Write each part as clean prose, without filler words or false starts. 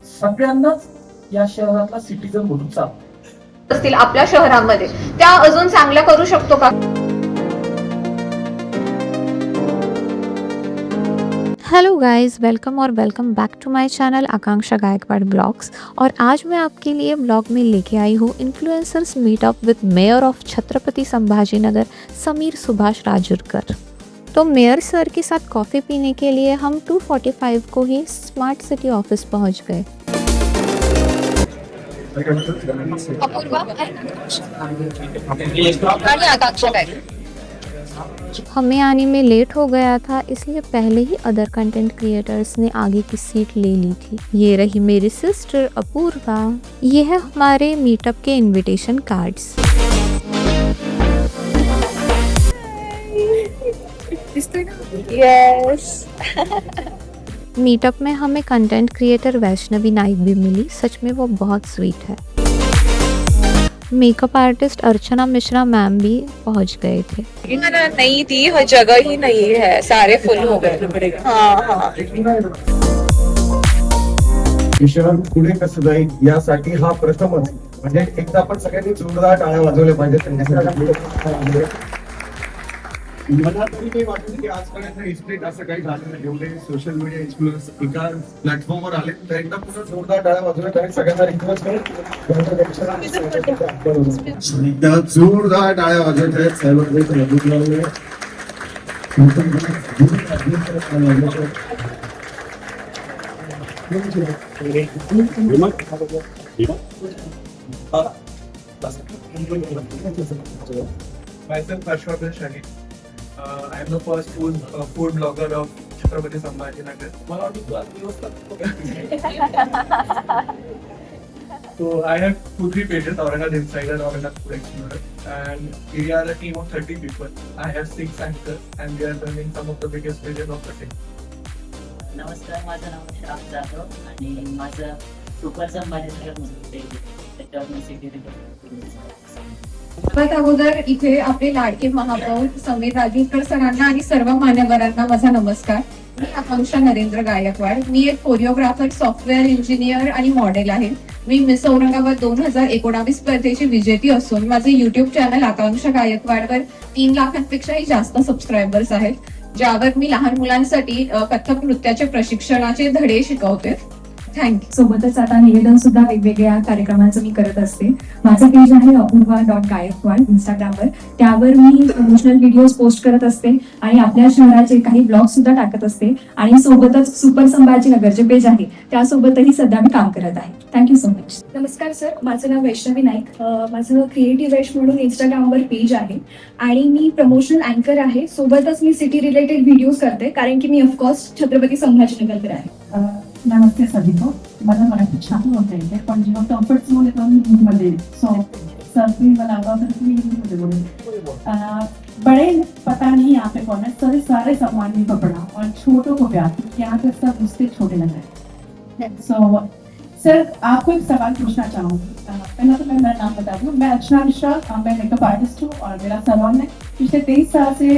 सगळ्यांनाच या शहरातला सिटीजन म्हणून चालतो असतील आपल्या शहरामध्ये, त्या अजून चांगल्या करू शकतो का? हेलो गाइस, वेलकम और welcome back to my channel Akanksha Gaikwad blogs. और आज मैं आपके लिए ब्लॉग में लेके आई हूँ इन्फ्लुएंसर्स मीटअप विद मेयर ऑफ छत्रपति संभाजीनगर समीर सुभाष राजुरकर। तो मेयर सर के साथ कॉफ़ी पीने के लिए हम 2:45 को ही स्मार्ट सिटी ऑफिस पहुँच गए। हमें आने में लेट हो गया था, इसलिए पहले ही अदर कंटेंट क्रिएटर्स ने आगे की सीट ले ली थी। ये रही मेरी सिस्टर अपूर्वा। ये है हमारे मीटअप के इनविटेशन कार्ड्स। यस। मीटअप में हमें कंटेंट क्रिएटर वैष्णवी नाइक भी मिली। सच में वो बहुत स्वीट है। Makeup artist Archana Mishra ma'am भी पहुंच गए थे। नहीं थी, हर जगह ही नहीं है, सारे फुल हो गए। हाँ। शहर पुढे कसं जाईल यासाठी हा प्रथमच म्हणजे एकदा आपण सगळ्यांनी जोरदार टाळ्या वाजवल्या पाहिजे. मला तरी काही वाटत की आजपर्यंत हिस्ट्रीत असं काही झालं नाही. एवढे सोशल मीडिया इन्फ्लुएन्स एका प्लॅटफॉर्मवर आले तर एकदा पुन्हा जोरदार टाळ्या वाजवल्या तरी सगळ्यांना रिक्वेस्ट करेल एकदा जोरदार टाळ्या वाजवत आहेत सर्व. Myself Harshvardhan Shahid. I am the first food blogger of Chhatrapati Sambhajinagar. So I have 2-3 pages, Aurangabad Insider, Aurangabad Food Explorer, and we are a team of 30 people. I have 6 anchors, and we are running some of the biggest pages of the day. नमस्कार, माझं नाव श्राप जाधव आणि माझं super Sambhajinagar सर्वात अगोदर इथे आपले लाडके महापौर समीर राजूरकर सरांना आणि सर्व मान्यवरांना माझा नमस्कार. मी आकांक्षा नरेंद्र गायकवाड. मी एक कोरिओग्राफर, सॉफ्टवेअर इंजिनियर आणि मॉडेल आहे. मी मिस औरंगाबाद 2019 स्पर्धेची विजेती असून माझे युट्यूब चॅनल आकांक्षा गायकवाडवर 3 लाखांपेक्षाही जास्त सबस्क्रायबर्स आहेत, ज्यावर मी लहान मुलांसाठी कथ्थक नृत्याचे प्रशिक्षणाचे धडे शिकवते. थँक्यू. सोबतच आता निवेदन सुद्धा वेगवेगळ्या कार्यक्रमांचं मी करत असते. माझं पेज आहे अपूर्वा.गायकवाड इंस्टाग्रामवर. त्यावर मी प्रमोशनल व्हिडिओज पोस्ट करत असते आणि आपल्या शहराचे काही ब्लॉग सुद्धा टाकत असते. आणि सोबतच सुपर संभाजीनगर जे पेज आहे त्यासोबतही सध्या मी काम करत आहे. Thank you so much. नमस्कार सर, माझं नाव वैष्णवी नाईक. माझं क्रिएटिव्ह वेश म्हणून इंस्टाग्रामवर पेज आहे आणि मी प्रमोशनल अँकर आहे. सोबतच मी सिटी रिलेटेड व्हिडिओज करते, कारण की मी ऑफकोर्स छत्रपती संभाजीनगरकर आहे. नमस्ते सभी को. मला मराठी छान बोलता येते, पण जेव्हा कम्फर्ट झोन येतो मी हिंदीमध्ये सो सर्फी बनाऊंगा तर मी हिंदीमध्ये बोलूंगी. बड़े पता नहीं यहाँ पे कौन है, सभी सारे सम्मानी को पढ़ा और छोटों को प्यार. यहाँ पे सब उससे छोटे लग रहे हैं. सो सर, आपको एक सवाल पूछना चाहूँगी. पहला तो मैं मेरा नाम बता दूँ. मैं अर्चना मिश्रा, मैं मेकअप आर्टिस्ट हूँ और मेरा सैलून है. पिछले 23 साल से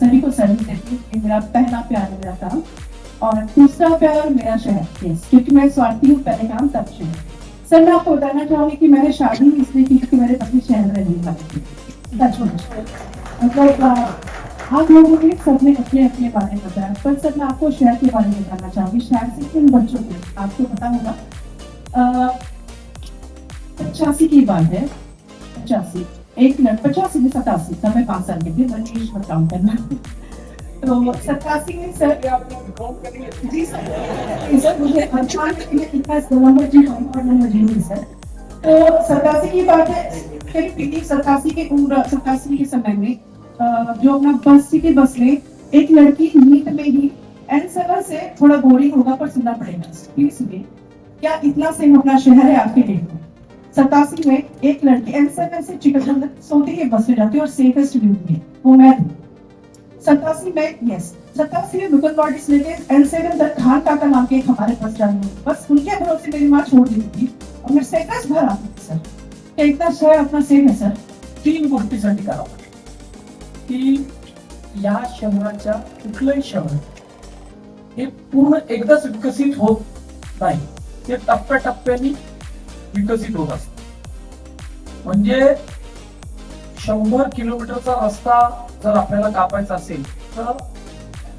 सभी को सर्विस देती हूँ. ये मेरा पहला प्यार है मेरा काम. और दूसरा प्यार मेरा शहर, क्योंकि मैं स्वार्थी हूँ, पहले काम तब शहर. सर, मैं आपको बताना चाहूँगी कि मैंने शादी इसलिए की क्योंकि मेरे पति शहर रहने वाले थे. मतलब आप लोगों ने सबने अपने अपने बारे में बताया, पर सर मैं आपको शहर के बारे में बताना चाहूँगी. शहर से किन बच्चों को आपको पता होगा 85 की बात है. 85 एक मिनट 85 में 87 तब मैं 5 साल की थी. मैं इंग्लिश में काम करना. तो 87 में सर जी सर मुझे अच्छा नंबर जी सर. तो 87 की बात है. फिर 87 के उम्र 87 के समय में जो अपना बस सिटी बस में एक लड़की नीट में ही एन7 से थोड़ा बोरिंग होगा पर सुनना पड़ेगा प्लीज सुनिए. क्या इतना सेम अपना शहर है आपके डेट में? 87 में एक लड़की एन7 से चिकन सोते ही बस में जाती है और सेफेस्ट व्यू में वो मैं थी. 87 में यस 87 में मुकुंद बॉडीज लेके एन7 तक खान काका नाम के हमारे पास जाने बस उनके भरोसे मेरी माँ छोड़ दी थी और मेरे सेकंड भर आती थी. सर क्या इतना शहर अपना सेम है सर? 3 गोष्टीसाठी करावं की या शहराच्या कुठलंही शहर हे पूर्ण एकदाच विकसित होत नाही. ते टप्प्याटप्प्याने विकसित होत असतं. म्हणजे 100 किलोमीटरचा रस्ता जर आपल्याला कापायचा असेल तर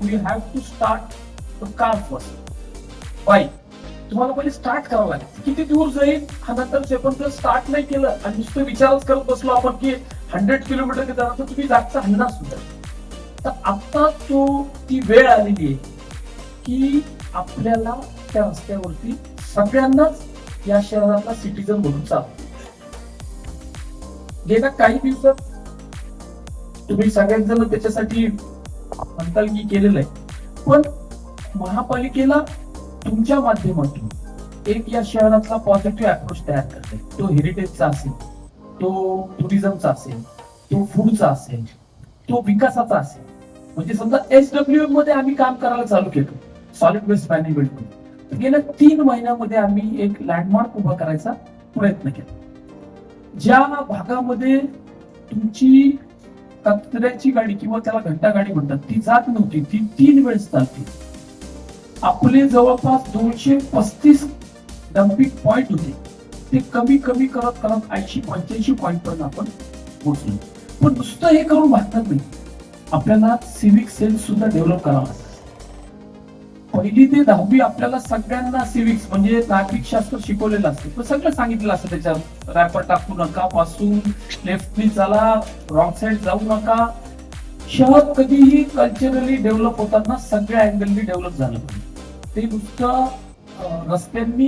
we have to start the car first. Bike तुम्हाला पहिले स्टार्ट करावं लागेल. किती दूर जाईल हा नंतर, पण जर स्टार्ट नाही केलं आणि नुसतं विचारच करत बसलो आपण की 100 किलोमीटर जाणार, तर तुम्ही जागचा हलणार सुद्धा. तर आता ती वेळ आलेली आहे की आपल्याला त्या रस्त्यावरती सगळ्यांनाच या शहरातला सिटीजन म्हणून चालतो. गेल्या काही दिवसात तुम्ही सगळ्यात जण त्याच्यासाठी म्हणताल की केलेलं आहे, पण महापालिकेला तुमच्या माध्यमातून एक या शहरातला पॉझिटिव्ह अप्रोच तयार करते. तो हेरिटेजचा असेल, तो टुरिझमचा असेल, तो फूडचा असेल, तो विकासाचा असेल. म्हणजे समजा SWM मध्ये आम्ही काम करायला चालू केलं, सॉलिड वेस्ट मॅनेजमेंट मध्ये. गेल्या 3 महिन्यामध्ये आम्ही एक लँडमार्क उभा करायचा प्रयत्न केला. ज्या भागामध्ये तुमची कचऱ्याची गाडी किंवा त्याला घंटा गाडी म्हणतात ती जात नव्हती, ती 3 वेळेस चालते. आपले जवळपास 235 डम्पिंग पॉइंट होते, ते कमी कमी करत करत 80-85 पॉइंट पर्यंत आपण पोहोचलो. पण नुसतं हे करून भागणार नाही, आपल्याला सिव्हिक सेन्स सुद्धा डेव्हलप करावा लागतो. 1ली ते 10वी आपल्याला सगळ्यांना सिव्हिक्स म्हणजे नागरिक शास्त्र शिकवलेलं असतं, पण सगळं सांगितलं असतं. त्याच्यात रॅपर टाकू नका, पासून लेफ्टनी चला, रॉंग साइड जाऊ नका. शहर कधीही कल्चरली डेव्हलप होताना सगळ्या अँगलनी डेव्हलप झालं पाहिजे. ते नुसतं रस्त्यांनी,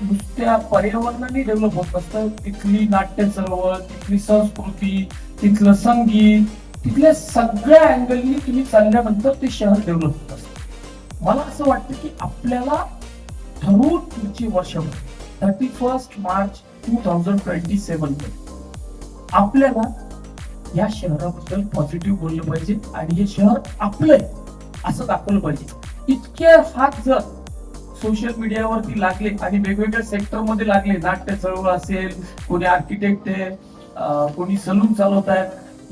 नुसत्या पर्यावरणाने डेव्हलप होत असतं. तिथली नाट्य चळवळ, तिथली संस्कृती, तिथलं संगीत, तिथल्या सगळ्या अँगलनी तुम्ही चालल्यानंतर ते शहर डेव्हलप होत असतं. मला असं वाटतं की आपल्याला ठरवून पुढची वर्षभर 31 मार्च 2027 आपल्याला या शहराबद्दल पॉझिटिव्ह बोललं पाहिजे आणि हे शहर आपलं आहे असं दाखवलं पाहिजे. इतके हात जर सोशल मीडियावरती लागले आणि वेगवेगळ्या सेक्टर मध्ये लागले, नाट्य चळवळ असेल, कोणी आर्किटेक्ट आहे, कोणी सलून चालवत आहेत,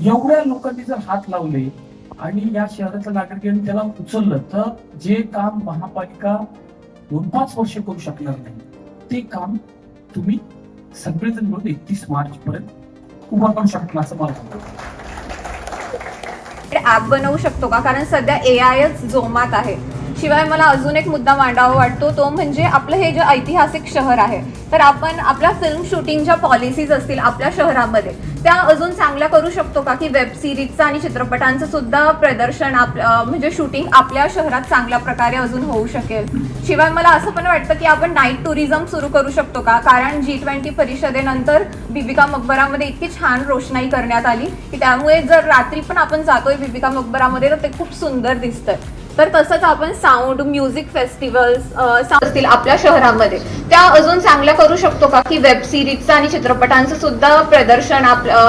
एवढ्या लोकांनी जर हात लावले आणि या शहराच्या नागरिकांनी त्याला उचललं, तर जे काम महापालिका 2-5 वर्ष करू शकणार नाही ते काम तुम्ही सगळेजण मिळून 31 मार्च पर्यंत उभा करू शकता असं मला वाटतं. ऍप बनवू शकतो का, कारण सध्या AIच जोमात आहे. शिवाय मला अजून एक मुद्दा मांडावा वाटतो, तो म्हणजे आपलं हे जे ऐतिहासिक शहर आहे, तर आपण आपल्या फिल्म शूटिंगच्या पॉलिसीज असतील आपल्या शहरामध्ये त्या अजून चांगल्या करू शकतो का, की वेब सिरीजचं आणि चित्रपटांचं सुद्धा प्रदर्शन म्हणजे शूटिंग आपल्या शहरात चांगल्या प्रकारे अजून होऊ शकेल. शिवाय मला असं पण वाटतं की आपण नाईट टुरिझम सुरू करू शकतो का, कारण G20 परिषदेनंतर बिबिका मकबरामध्ये इतकी छान रोषणाई करण्यात आली की त्यामुळे जर रात्री पण आपण जातोय बिबिका मकबरामध्ये तर ते खूप सुंदर दिसतंय. तर तसंच आपण साऊंड, म्युझिक फेस्टिवल्स असतील आपल्या शहरामध्ये त्या अजून चांगल्या करू शकतो का, की वेब सिरीजचं आणि चित्रपटांचं सुद्धा प्रदर्शन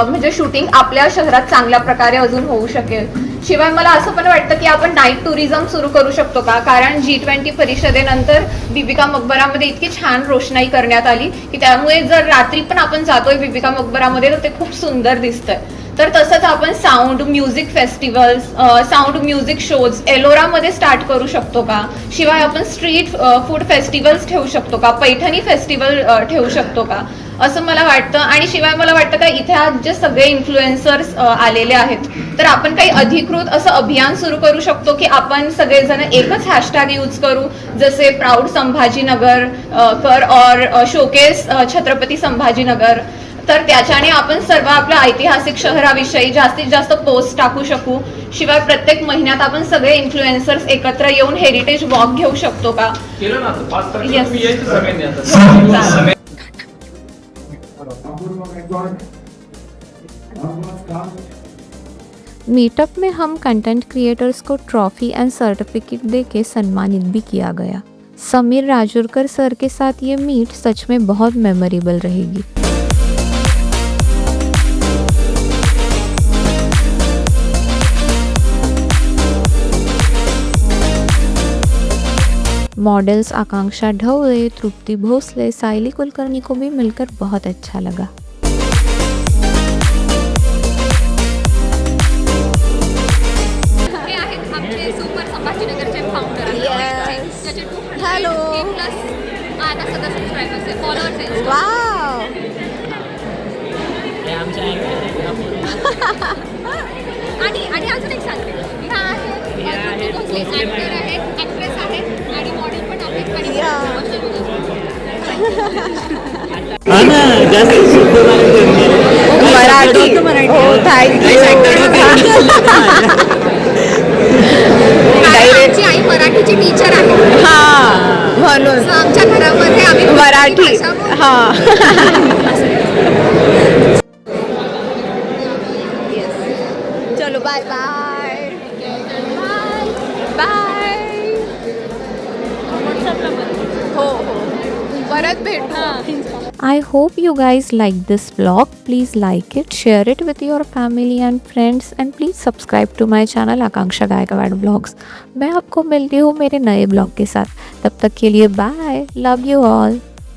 म्हणजे शूटिंग आपल्या शहरात चांगल्या प्रकारे अजून होऊ शकेल. शिवाय मला असं पण वाटतं की आपण नाईट टुरिझम सुरू करू शकतो का, कारण G20 परिषदेनंतर बिबिका मकबरामध्ये इतकी छान रोषणाई करण्यात आली की त्यामुळे जर रात्री पण आपण जातोय बिबिका मकबरामध्ये तर ते खूप सुंदर दिसतंय. तर तसंच आपण sound, music festivals, sound music shows एलोरामध्ये स्टार्ट करू शकतो का. शिवाय आपण स्ट्रीट फूड फेस्टिवल्स ठेवू शकतो का, पैठणी फेस्टिवल ठेवू शकतो का, असं मला वाटतं. आणि शिवाय मला वाटतं का इथे आज जे सगळे इन्फ्लुएन्सर्स आलेले आहेत तर आपण काही अधिकृत असं अभियान सुरू करू शकतो की आपण सगळेजण एकच हॅशटॅग यूज करू, जसे प्राऊड संभाजीनगर कर और शोकेस छत्रपती संभाजीनगर. तर त्याच्याने आपण सर्व आपल्या ऐतिहासिक शहराविषयी जास्तीत जास्त पोस्ट टाकू शकू. शिवाय प्रत्येक महिन्यात आपण सगळे इन्फ्लुएन्सर्स एकत्र येऊन हेरिटेज वॉक घेऊ शकतो का. मीटअप में हम कंटेंट क्रिएटर्स को ट्रॉफी एंड सर्टिफिकेट देके सम्मानित भी किया गया. समीर राजूरकर सर के साथ ये मीट सच में बहुत मेमोरेबल रहेगी. मॉडल्स आकांक्षा ढवळे, तृप्ति भोसले, साइली कुलकर्णी को भी मिलकर बहुत अच्छा लगा. हे आहेत आमचे सुपर संभाजीनगरचे फाउंडर. हॅलो. सबस्क्रायबर्स आहे, फॉलोअर्स आहे. वाव. हे आमच्या आणि अजून एक सांगते, ह्या आहेत ॲक्टर आहेत, ॲक्ट्रेस आहेत आणि मॉडेल पण आहेत आणि मराठी. हो, आमची आई मराठीची टीचर आहे. हा, म्हणून So आमच्या घरामध्ये आम्ही मराठी. भाषा बोलतो. हा. चलो बाय बाय बाय. हो हो, परत भेटू. I hope you guys like this vlog. Please like it, share it with your family and friends and please subscribe to my channel Akanksha Gaikwad blogs. मैं आपको मिलती हूँ मेरे नए ब्लॉग के साथ. तब तक के लिए बाय. Love you all.